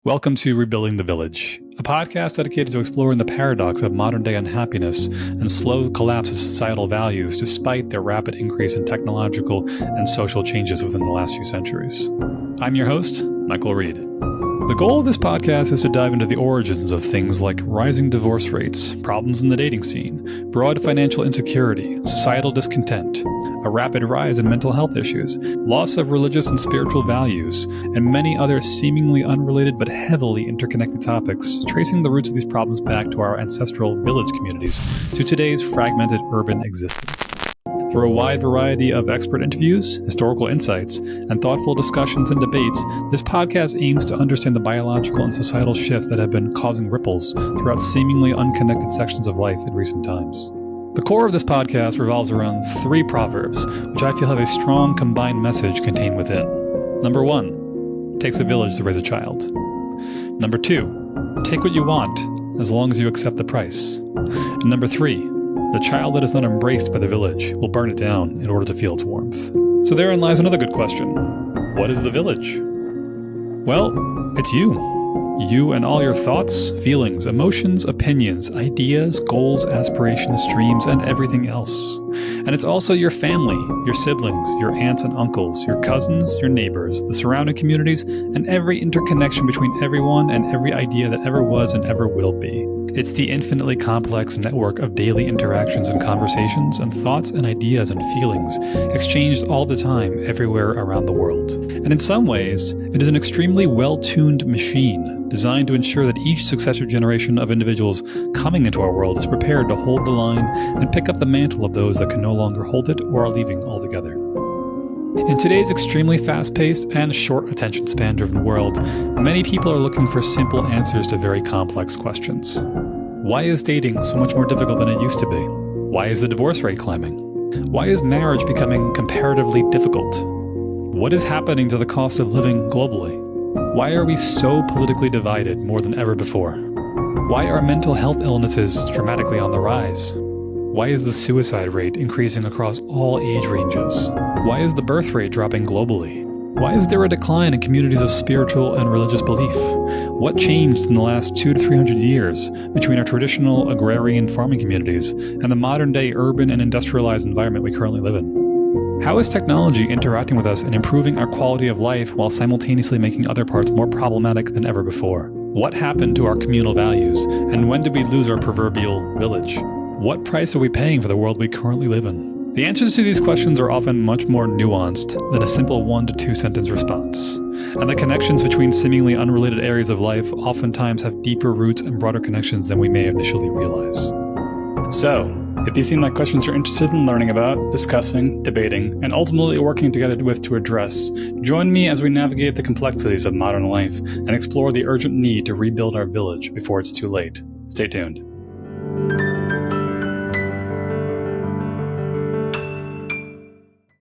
Welcome to Rebuilding the Village, a podcast dedicated to exploring the paradox of modern-day unhappiness and slow collapse of societal values despite their rapid increase in technological and social changes within the last few centuries. I'm your host, Michael Reed. The goal of this podcast is to dive into the origins of things like rising divorce rates, problems in the dating scene, broad financial insecurity, societal discontent, a rapid rise in mental health issues, loss of religious and spiritual values, and many other seemingly unrelated but heavily interconnected topics, tracing the roots of these problems back to our ancestral village communities to today's fragmented urban existence. For a wide variety of expert interviews, historical insights, and thoughtful discussions and debates, this podcast aims to understand the biological and societal shifts that have been causing ripples throughout seemingly unconnected sections of life in recent times. The core of this podcast revolves around three proverbs, which I feel have a strong combined message contained within. Number 1, it takes a village to raise a child. Number 2, take what you want, as long as you accept the price. And number 3, the child that is not embraced by the village will burn it down in order to feel its warmth. So therein lies another good question. What is the village? Well, it's you. You and all your thoughts, feelings, emotions, opinions, ideas, goals, aspirations, dreams, and everything else. And it's also your family, your siblings, your aunts and uncles, your cousins, your neighbors, the surrounding communities, and every interconnection between everyone and every idea that ever was and ever will be. It's the infinitely complex network of daily interactions and conversations and thoughts and ideas and feelings exchanged all the time everywhere around the world. And in some ways, it is an extremely well-tuned machine designed to ensure that each successive generation of individuals coming into our world is prepared to hold the line and pick up the mantle of those that can no longer hold it or are leaving altogether. In today's extremely fast-paced and short attention span-driven world, many people are looking for simple answers to very complex questions. Why is dating so much more difficult than it used to be? Why is the divorce rate climbing? Why is marriage becoming comparatively difficult? What is happening to the cost of living globally? Why are we so politically divided more than ever before? Why are mental health illnesses dramatically on the rise? Why is the suicide rate increasing across all age ranges? Why is the birth rate dropping globally? Why is there a decline in communities of spiritual and religious belief? What changed in the last 200 to 300 years between our traditional agrarian farming communities and the modern-day urban and industrialized environment we currently live in? How is technology interacting with us and improving our quality of life while simultaneously making other parts more problematic than ever before? What happened to our communal values, and when did we lose our proverbial village? What price are we paying for the world we currently live in? The answers to these questions are often much more nuanced than a simple 1 to 2 sentence response. And the connections between seemingly unrelated areas of life oftentimes have deeper roots and broader connections than we may initially realize. So, if these seem like questions you're interested in learning about, discussing, debating, and ultimately working together with to address, join me as we navigate the complexities of modern life and explore the urgent need to rebuild our village before it's too late. Stay tuned.